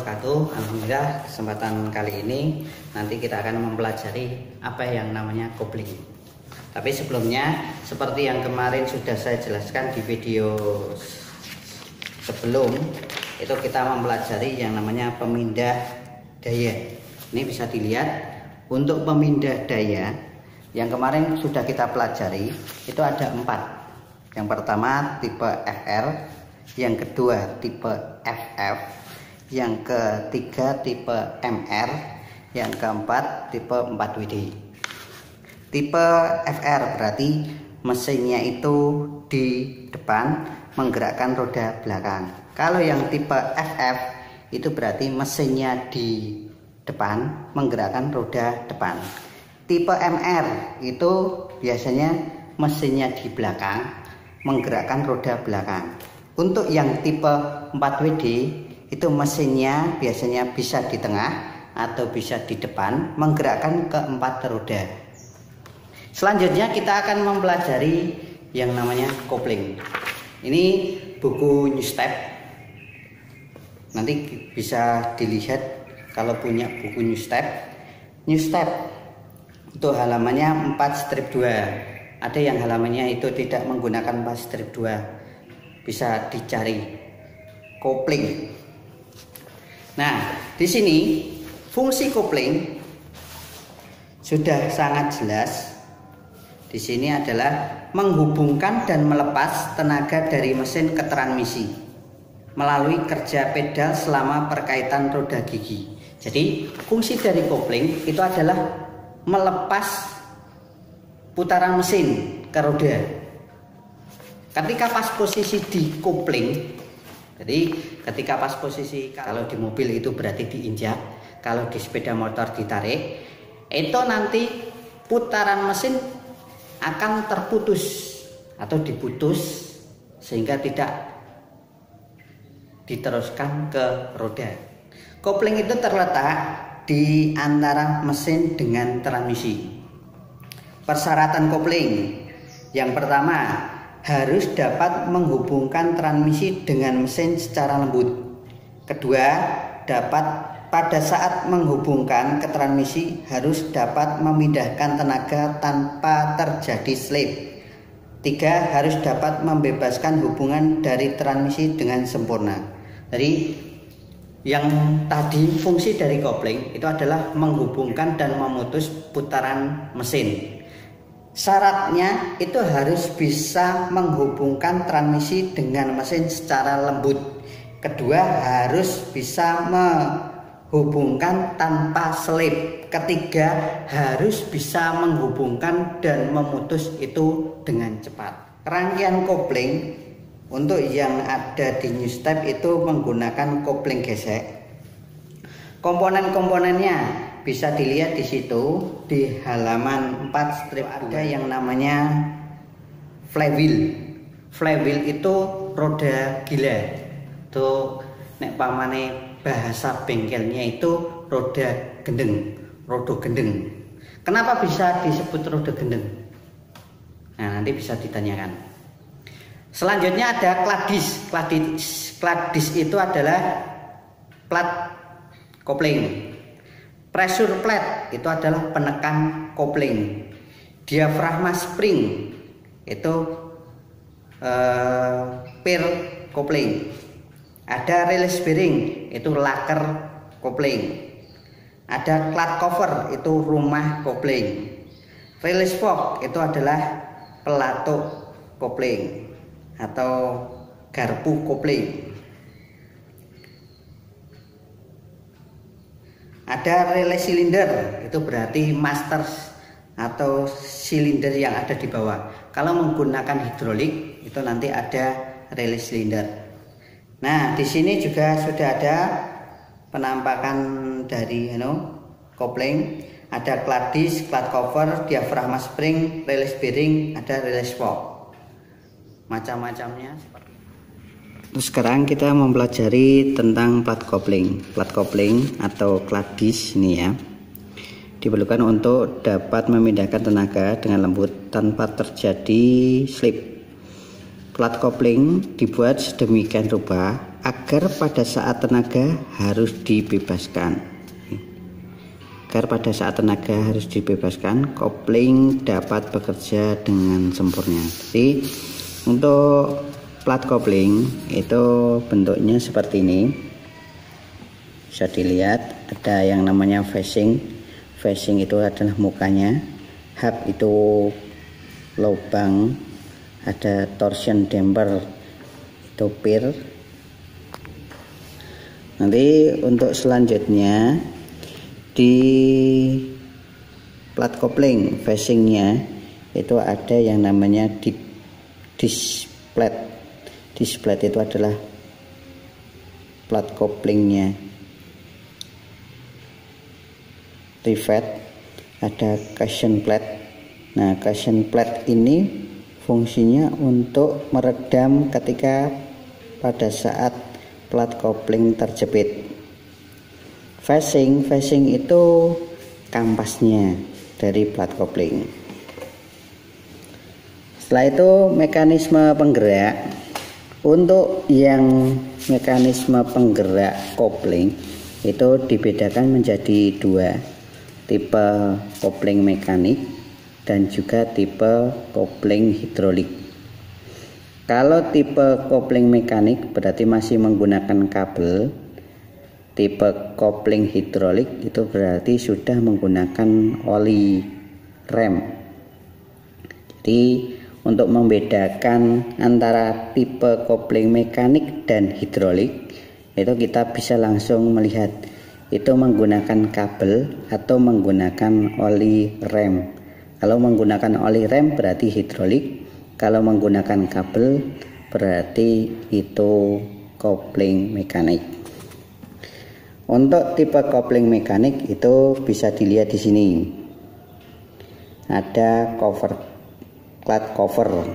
wabarakatuh. Alhamdulillah, kesempatan kali ini nanti kita akan mempelajari apa yang namanya kopling. Tapi sebelumnya, seperti yang kemarin sudah saya jelaskan di video sebelum, itu kita mempelajari yang namanya pemindah daya. Ini bisa dilihat untuk pemindah daya yang kemarin sudah kita pelajari itu ada 4. Yang pertama tipe FR, yang kedua tipe FF, yang ketiga tipe MR, yang keempat tipe 4WD. Tipe FR berarti mesinnya itu di depan menggerakkan roda belakang. Kalau yang tipe FF itu berarti mesinnya di depan menggerakkan roda depan. Tipe MR itu biasanya mesinnya di belakang menggerakkan roda belakang. Untuk yang tipe 4WD itu mesinnya biasanya bisa di tengah atau bisa di depan menggerakkan keempat roda. Selanjutnya kita akan mempelajari yang namanya kopling. Ini buku New Step. Nanti bisa dilihat kalau punya buku New Step. New Step untuk halamannya 4/2. Ada yang halamannya itu tidak menggunakan 4/2. Bisa dicari kopling. Nah, di sini fungsi kopling sudah sangat jelas. Di sini adalah menghubungkan dan melepas tenaga dari mesin ke transmisi melalui kerja pedal selama perkaitan roda gigi. Jadi, fungsi dari kopling itu adalah melepas putaran mesin ke roda. Ketika pas posisi di kopling, jadi ketika pas posisi, kalau di mobil itu berarti diinjak, kalau di sepeda motor ditarik, itu nanti putaran mesin akan terputus atau diputus sehingga tidak diteruskan ke roda. Kopling itu terletak di antara mesin dengan transmisi. Persyaratan kopling yang pertama, harus dapat menghubungkan transmisi dengan mesin secara lembut. Kedua, dapat pada saat menghubungkan ke transmisi harus dapat memindahkan tenaga tanpa terjadi slip. 3, harus dapat membebaskan hubungan dari transmisi dengan sempurna. Jadi yang tadi fungsi dari kopling itu adalah menghubungkan dan memutus putaran mesin. Syaratnya itu harus bisa menghubungkan transmisi dengan mesin secara lembut. Kedua, harus bisa menghubungkan tanpa selip. Ketiga, harus bisa menghubungkan dan memutus itu dengan cepat. Rangkaian kopling untuk yang ada di New Step itu menggunakan kopling gesek. Komponen-komponennya bisa dilihat di situ di halaman 4 strip. Ada yang namanya flywheel. Flywheel itu roda gila. Tuh nek pamane bahasa bengkelnya itu roda gendeng, roda gendeng. Kenapa bisa disebut roda gendeng? Nah, nanti bisa ditanyakan. Selanjutnya ada kladis. Kladis itu adalah plat kopling. Pressure plate itu adalah penekan kopling. Diafragma spring itu pir kopling. Ada release bearing itu laker kopling. Ada clat cover itu rumah kopling. Release fork itu adalah pelatuk kopling atau garpu kopling. Ada relay silinder, itu berarti master atau silinder yang ada di bawah. Kalau menggunakan hidrolik itu nanti ada relay silinder. Nah, di sini juga sudah ada penampakan dari kopling. Ada kladis, clat cover, diafragma spring, release bearing, ada release fork. Macam-macamnya seperti. Terus sekarang kita mempelajari tentang plat kopling. Plat kopling atau kladis ini ya, diperlukan untuk dapat memindahkan tenaga dengan lembut tanpa terjadi slip. Plat kopling dibuat sedemikian rupa agar pada saat tenaga harus dibebaskan. Kopling dapat bekerja dengan sempurna. Jadi untuk plat kopling itu bentuknya seperti ini. Bisa dilihat ada yang namanya facing. Facing itu adalah mukanya. Hub itu lubang. Ada torsion damper itu pir. Nanti untuk selanjutnya di plat kopling facingnya itu ada yang namanya displate. Displate itu adalah plat koplingnya. Rivet, ada cushion plate. Nah, cushion plate ini fungsinya untuk meredam ketika pada saat plat kopling terjepit. Facing itu kampasnya dari plat kopling. Setelah itu mekanisme penggerak. Untuk yang mekanisme penggerak kopling itu dibedakan menjadi dua, tipe kopling mekanik dan juga tipe kopling hidrolik. Kalau tipe kopling mekanik berarti masih menggunakan kabel. Tipe kopling hidrolik itu berarti sudah menggunakan oli rem. Jadi untuk membedakan antara tipe kopling mekanik dan hidrolik itu kita bisa langsung melihat itu menggunakan kabel atau menggunakan oli rem. Kalau menggunakan oli rem berarti hidrolik, kalau menggunakan kabel berarti itu kopling mekanik. Untuk tipe kopling mekanik itu bisa dilihat di sini. Ada plat cover,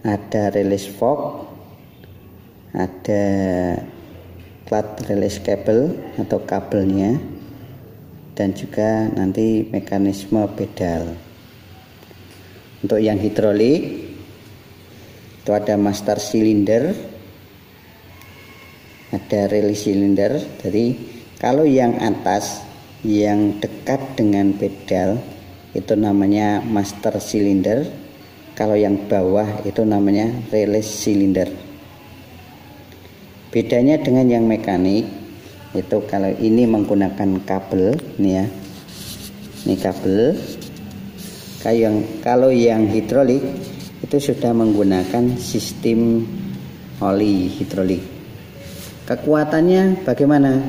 ada release fork, ada plat release cable atau kabelnya, dan juga nanti mekanisme pedal. Untuk yang hidrolik itu ada master cylinder, ada release cylinder. Jadi kalau yang atas yang dekat dengan pedal itu namanya master cylinder, kalau yang bawah itu namanya release cylinder. Bedanya dengan yang mekanik itu kalau ini menggunakan kabel, ini ya, ini kabel. Kalau yang hidrolik itu sudah menggunakan sistem oli hidrolik. Kekuatannya bagaimana?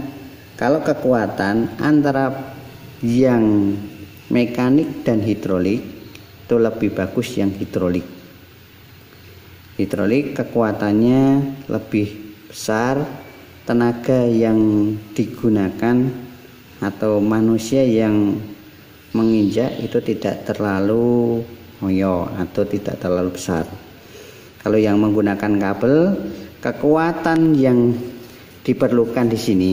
Kalau kekuatan antara yang mekanik dan hidrolik itu lebih bagus yang hidrolik. Hidrolik kekuatannya lebih besar, tenaga yang digunakan atau manusia yang menginjak itu tidak terlalu ngoyo atau tidak terlalu besar. Kalau yang menggunakan kabel, kekuatan yang diperlukan di sini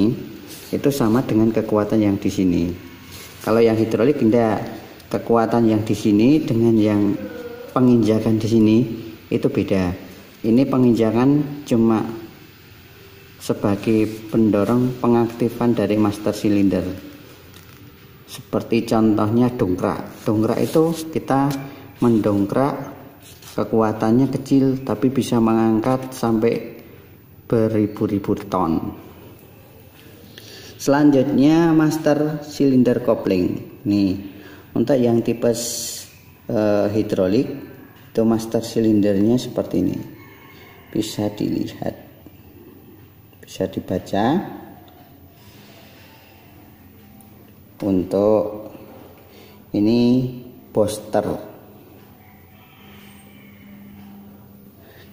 itu sama dengan kekuatan yang di sini. Kalau yang hidrolik tidak, kekuatan yang di sini dengan yang penginjakan di sini itu beda. Ini penginjakan cuma sebagai pendorong pengaktifan dari master cylinder. Seperti contohnya dongkrak. Dongkrak itu kita mendongkrak, kekuatannya kecil tapi bisa mengangkat sampai beribu-ribu ton. Selanjutnya master cylinder coupling. Nih, untuk yang tipe hidrolik itu master cylindernya seperti ini. Bisa dilihat, bisa dibaca. Untuk ini booster.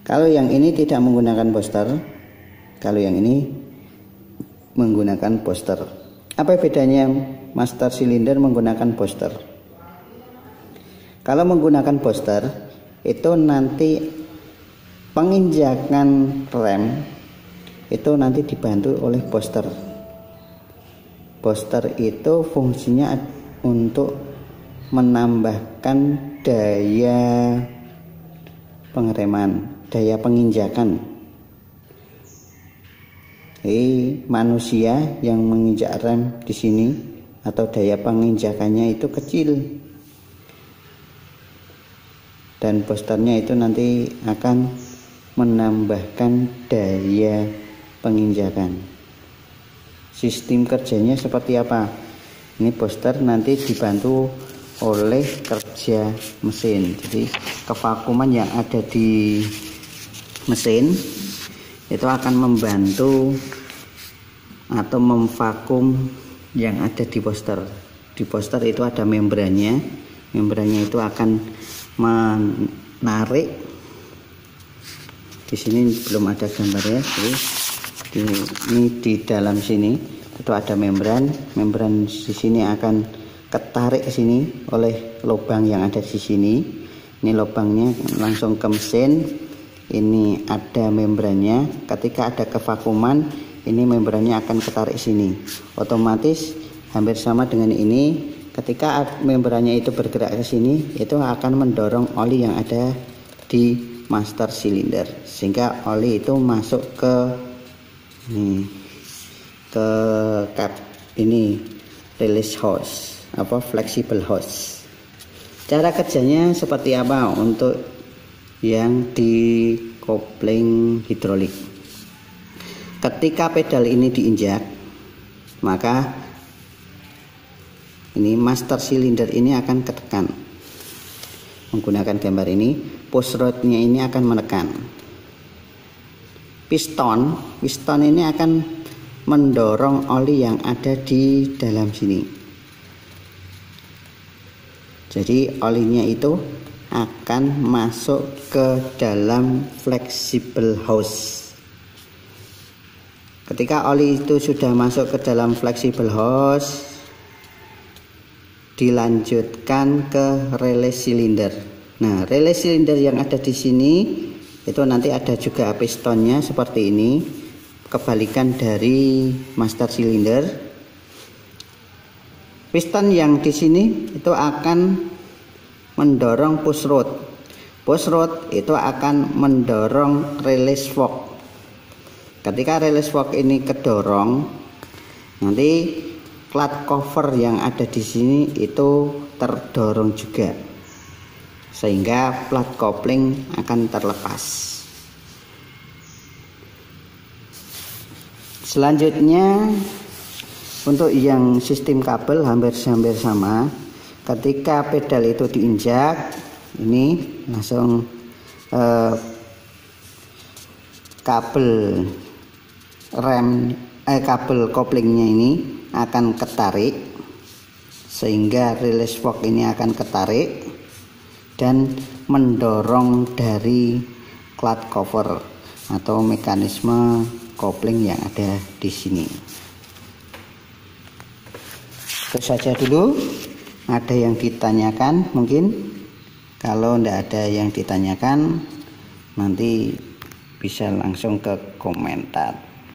Kalau yang ini tidak menggunakan booster, kalau yang ini menggunakan booster. Apa bedanya master cylinder menggunakan booster? Kalau menggunakan booster itu nanti penginjakan rem itu nanti dibantu oleh booster. Booster itu fungsinya untuk menambahkan daya pengereman, daya penginjakan. manusia yang menginjak rem di sini atau daya penginjakannya itu kecil, dan boosternya itu nanti akan menambahkan daya penginjakan. Sistem kerjanya seperti apa? Ini booster nanti dibantu oleh kerja mesin. Jadi kevakuman yang ada di mesin itu akan membantu atau memvakum yang ada di booster. Di booster itu ada membrannya. Membrannya itu akan menarik. Di sini belum ada gambarnya. Ini di dalam sini itu ada membran. Membran di sini akan ketarik ke sini oleh lubang yang ada di sini. Ini lubangnya langsung ke mesin. Ini ada membrannya. Ketika ada kevakuman, ini membrannya akan ketarik sini. Otomatis hampir sama dengan ini. Ketika membrannya itu bergerak ke sini, itu akan mendorong oli yang ada di master cylinder, sehingga oli itu masuk ke cap ini release hose, flexible hose. Cara kerjanya seperti apa untuk yang di kopling hidrolik? Ketika pedal ini diinjak, maka ini master cylinder ini akan ketekan. Menggunakan gambar ini, push rodnya ini akan menekan. Piston ini akan mendorong oli yang ada di dalam sini. Jadi olinya itu akan masuk ke dalam flexible hose. Ketika oli itu sudah masuk ke dalam flexible hose, dilanjutkan ke relay cylinder. Nah, relay cylinder yang ada di sini itu nanti ada juga pistonnya seperti ini, kebalikan dari master cylinder. Piston yang di sini itu akan mendorong push rod. Push rod itu akan mendorong release fork. Ketika release fork ini kedorong, nanti plat cover yang ada di sini itu terdorong juga, sehingga plat kopling akan terlepas. Selanjutnya untuk yang sistem kabel hampir sama. Ketika pedal itu diinjak, ini langsung kabel kabel koplingnya ini akan ketarik, sehingga release fork ini akan ketarik dan mendorong dari clutch cover atau mekanisme kopling yang ada di sini. Itu saja dulu. Ada yang ditanyakan mungkin? Kalau tidak ada yang ditanyakan, nanti bisa langsung ke komentar.